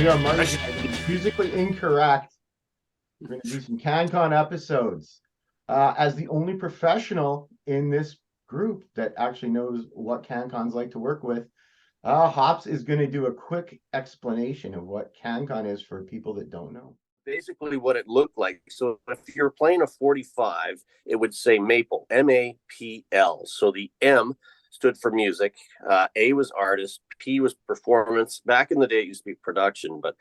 We are musically incorrect. We're going to do some CanCon episodes. As the only professional in this group that actually knows what CanCons like to work with, Hops is going to do a quick explanation of what CanCon is for people that don't know. Basically what it looked like. So if you're playing a 45, it would say Maple, M-A-P-L. So the M stood for music, A was artist, P was performance. Back in the day, it used to be production, but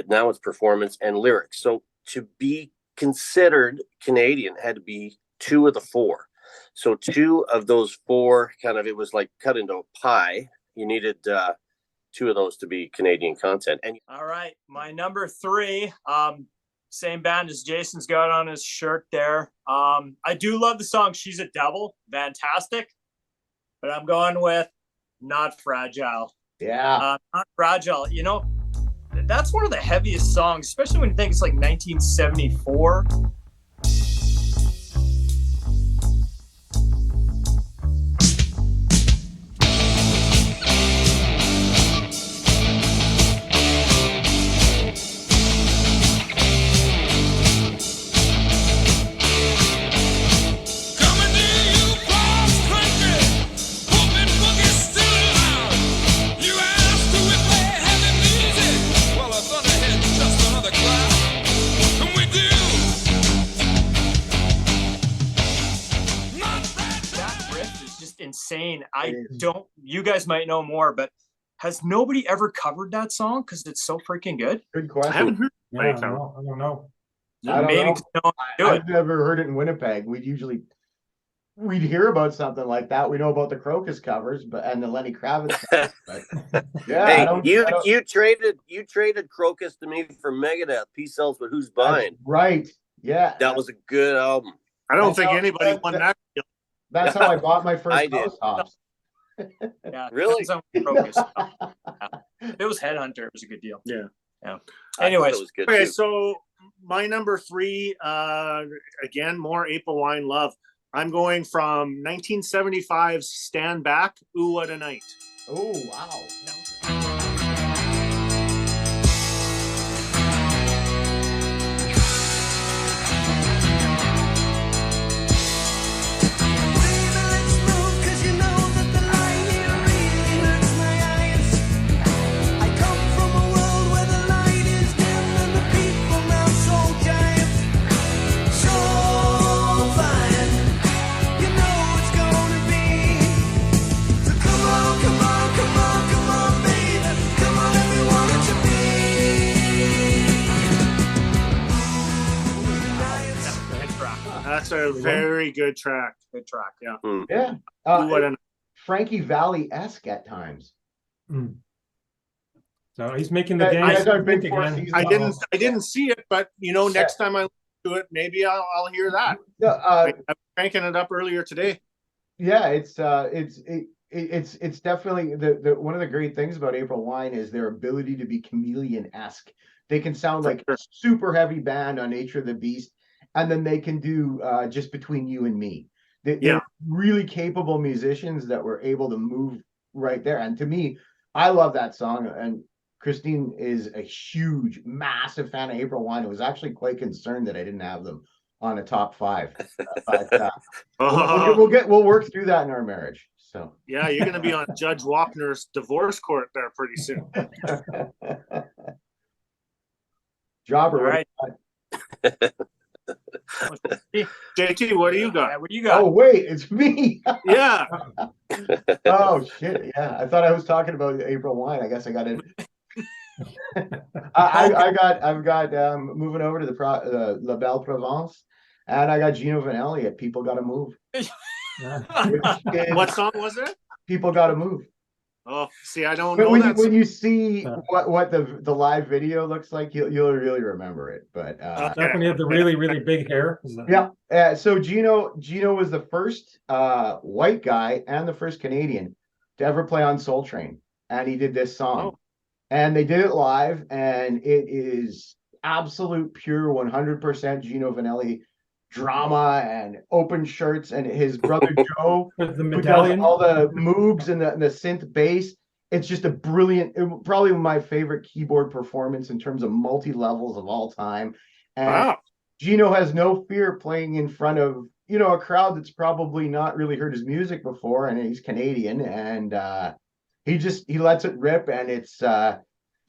now it's performance and lyrics. So to be considered Canadian had to be two of the four. So two of those four it was like cut into a pie. You needed two of those to be Canadian content. And all right, my number 3, same band as Jason's got on his shirt there. I do love the song She's a Devil, fantastic, but I'm going with Not Fragile. Yeah. Not Fragile. You know, that's one of the heaviest songs, especially when you think it's like 1974. Insane. You guys might know more, but has nobody ever covered that song? Because it's so freaking good. Good question. I haven't heard it. I don't know. I've never heard it in Winnipeg. We'd hear about something like that. We know about the Crocus covers, and the Lenny Kravitz covers, but yeah. Hey, you traded Crocus to me for Megadeth. Peace sells, but who's buying? That's right. Yeah. That was a good album. I don't think anybody won that. That's how I bought my first house, Hops. Yeah, really? It was Headhunter. It was a good deal. Yeah. Anyways, it was good okay, too. so my number 3, again, more April Wine love. I'm going from 1975's Stand Back, Ooh What a Night. Oh, wow. That's a very good track. Good track. Yeah. Yeah. Frankie Valli-esque at times. So he's making the dance. I didn't see it, but next time I do it, maybe I'll hear that. I'm cranking it up earlier today. Yeah, it's definitely the one of the great things about April Wine is their ability to be chameleon-esque. They can sound like a super heavy band on Nature of the Beast, and then they can do Just Between You and Me. They're really capable musicians that were able to move right there. And to me, I love that song. And Christine is a huge, massive fan of April Wine. I was actually quite concerned that I didn't have them on a top 5. But we'll work through that in our marriage. So yeah, you're going to be on Judge Wapner's divorce court there pretty soon. Jobber, right. JT, what do you got? What do you got? Oh wait, it's me. Yeah. Oh shit! Yeah, I thought I was talking about April Wine. I guess I got it. I've got moving over to the La Belle Provence, and I got Gino Vannelli at People Gotta Move. What song was it? People Gotta Move. Oh, see, I don't know. When you see what the live video looks like, you'll really remember it. But that's when you have the really big hair. Yeah. So Gino was the first white guy and the first Canadian to ever play on Soul Train, and he did this song, and they did it live, and it is absolute pure 100% Gino Vannelli drama and open shirts, and his brother Joe with the who medallion, does all the moogs and the synth bass. it's just a brilliant, probably my favorite keyboard performance in terms of multi-levels of all time. And Wow. Gino has no fear playing in front of, a crowd that's probably not really heard his music before, and he's Canadian, and he lets it rip, and it's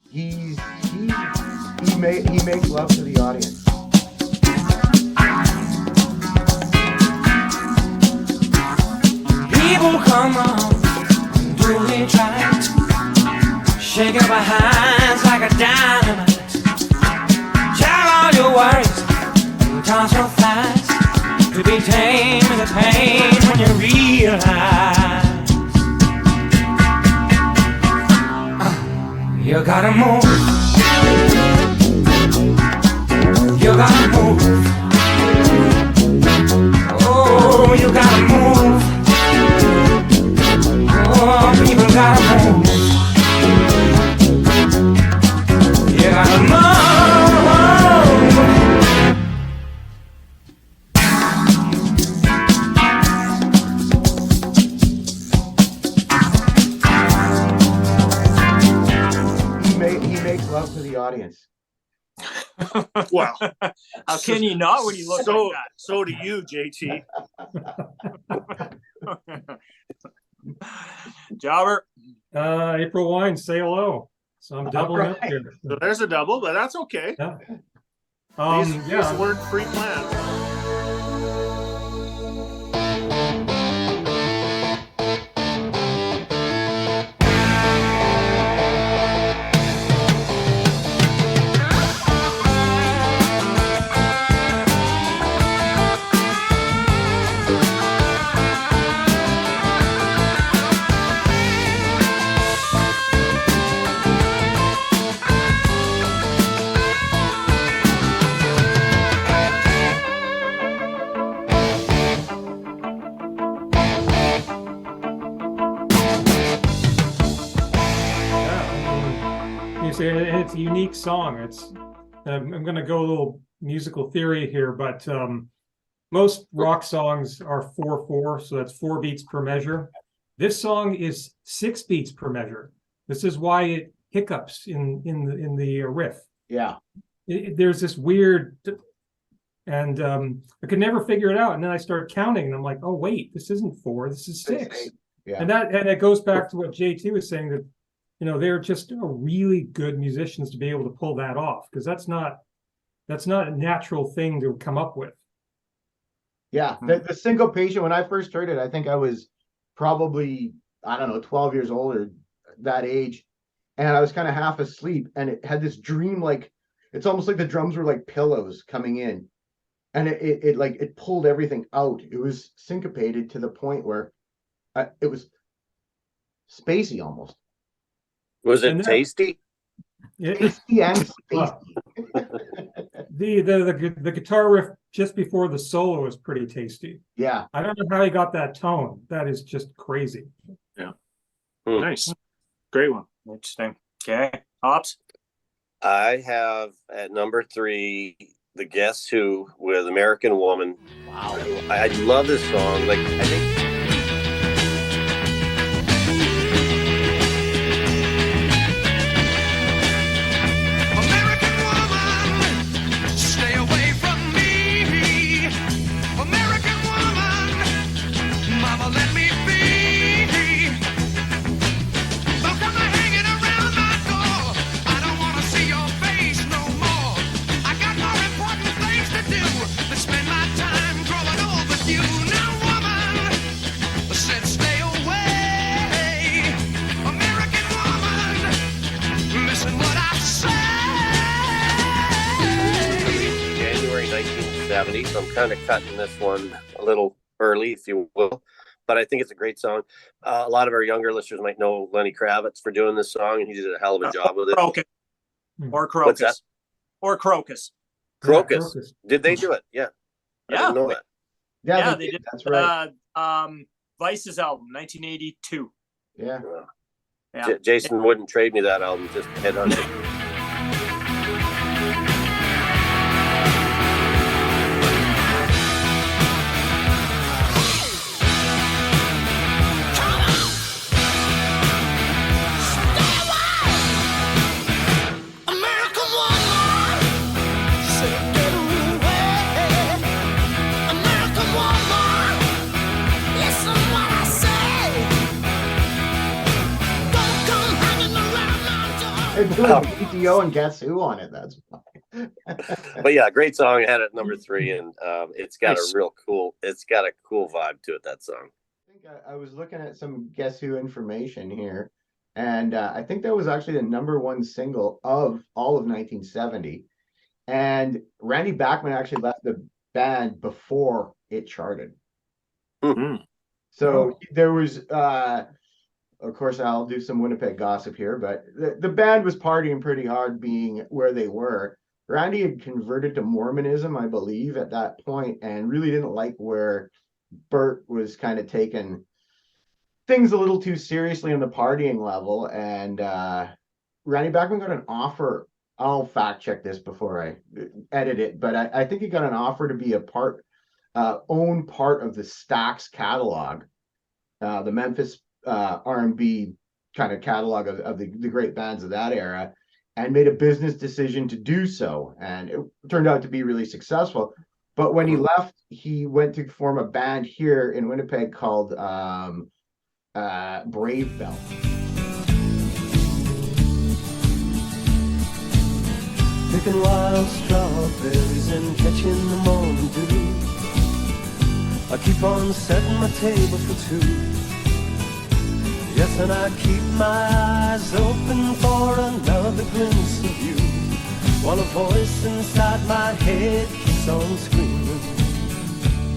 he makes love to the audience. People come on, do they try to shake up our hands like a dynamite? Tell all your worries and toss your flies to be tame in the pain when you realize you gotta move. You gotta move. Oh, you gotta move. Oh, people gotta move. You gotta move. He makes love to the audience. Wow. How can you not when you look like that? So do you, JT. Jobber. April Wine, say hello. So I'm doubling up Right. here. So there's a double, but that's okay. Yeah. These Yeah. weren't pre-planned. You say it's a unique song. It's I'm going to go a little musical theory here, but most rock songs are 4/4, so that's 4 beats per measure. This song is 6 beats per measure. This is why it hiccups in the riff. Yeah. There's this weird, and I could never figure it out. And then I started counting, and I'm like, oh wait, this isn't 4, this is 6. Yeah. And it goes back to what JT was saying, that they're just really good musicians to be able to pull that off, because that's not a natural thing to come up with. Yeah, the syncopation, when I first heard it, I think I was probably, 12 years old or that age. And I was kind of half asleep, and it had this dream, like, it's almost like the drums were like pillows coming in. And it pulled everything out. It was syncopated to the point where it was spacey almost. Was it tasty? Tasty and spacey. The guitar riff just before the solo is pretty tasty. Yeah. I don't know how he got that tone. That is just crazy. Yeah. Nice. Great one. Interesting. Okay. Hops. I have at number 3 the Guess Who with American Woman. Wow. I love this song. Like, I think American woman, stay away from me. American woman, mama, let me be. Don't come hanging around my door. I don't want to see your face no more. I got more important things to do than spend my time growing old with you. Now, woman, said stay away. American woman, listen what I say. January 1970, so I'm kind of cutting this one a little early, if you will. But I think it's a great song. A lot of our younger listeners might know Lenny Kravitz for doing this song, and he did a hell of a job with it. Crocus. Or Crocus. What's that? Or Crocus. Crocus. Did they do it? Yeah. I didn't know that. Yeah, they did. That's right. Vice's album, 1982. Yeah. Yeah. Jason wouldn't trade me that album. Just head on it. It's doing BTO and Guess Who on it. That's fine. But yeah, great song. I had it at number 3, and it's got Nice. a cool vibe to it, that song. I think I was looking at some Guess Who information here, and I think that was actually the #1 single of all of 1970. And Randy Bachman actually left the band before it charted. Mhm. So there was, of course, I'll do some Winnipeg gossip here, but the band was partying pretty hard being where they were. Randy had converted to Mormonism, I believe, at that point, and really didn't like where Bert was kind of taking things a little too seriously on the partying level. And Randy Bachman got an offer. I'll fact check this before I edit it, but I think he got an offer to be own part of the Stax catalog, the Memphis R&B kind of catalog of the great bands of that era, and made a business decision to do so. And it turned out to be really successful. But when he left, he went to form a band here in Winnipeg called Brave Bell. Picking wild strawberries and catching the morning dew. I keep on setting my table for two. Yes, and I keep my eyes open for another glimpse of you, while a voice inside my head keeps on screaming.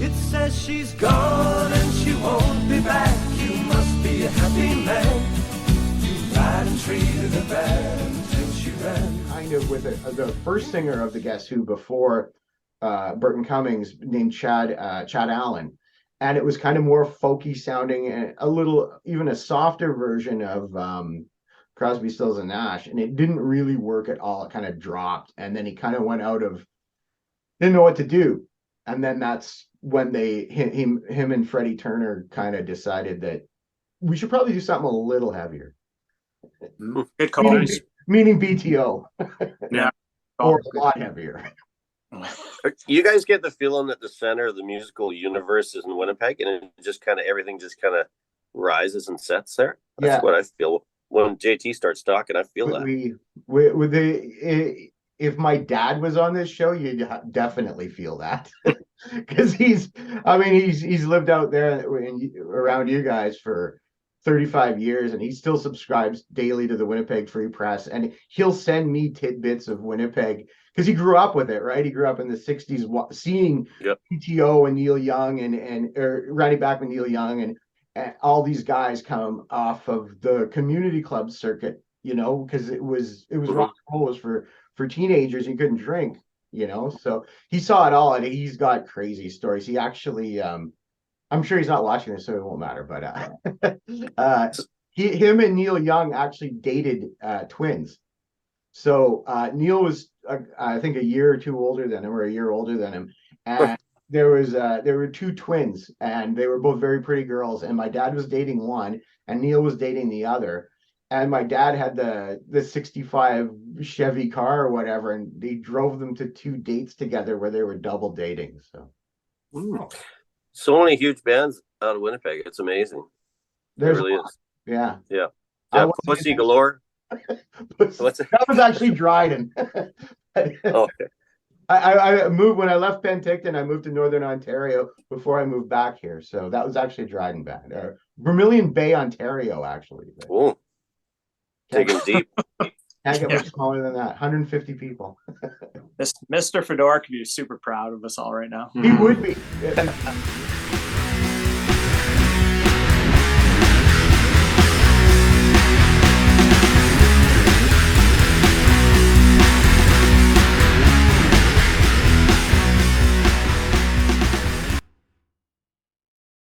It says she's gone and she won't be back. You must be a happy man. You lied and treated her bad until she ran. Kind of with the first singer of the Guess Who before Burton Cummings, named Chad Allen. And it was kind of more folky sounding and even a softer version of Crosby, Stills and Nash. And it didn't really work at all. It kind of dropped. And then he kind of went didn't know what to do. And then that's when him and Freddie Turner kind of decided that we should probably do something a little heavier. Good call. Meaning BTO. Yeah. Or a lot heavier. You guys get the feeling that the center of the musical universe is in Winnipeg, and everything just kind of rises and sets there. That's what I feel when JT starts talking. I feel that. If my dad was on this show, you'd definitely feel that, because he's lived out there around you guys for 35 years, and he still subscribes daily to the Winnipeg Free Press, and he'll send me tidbits of Winnipeg because he grew up with it, right? He grew up in the 60s seeing PTO and Neil Young and Randy Bachman, Neil Young, and all these guys come off of the community club circuit, because it was rock and roll was for teenagers. You couldn't drink, so he saw it all, and he's got crazy stories. He actually I'm sure he's not watching this, so it won't matter. But him and Neil Young actually dated twins. So Neil was, I think, a year or two older than him, or a year older than him. And there were two twins, and they were both very pretty girls. And my dad was dating one, and Neil was dating the other. And my dad had the 65 Chevy car or whatever, and they drove them to 2 dates together where they were double dating. So many huge bands out of Winnipeg. It's amazing. There's it really is. Yeah. Pussy galore. That was actually Dryden. Okay. I moved when I left Penticton. I moved to Northern Ontario before I moved back here. So that was actually Dryden band, Vermilion Bay, Ontario, actually. Cool. Digging deep. Can't get much smaller than that. 150 people. Mr. Fedor could be super proud of us all right now. He would be.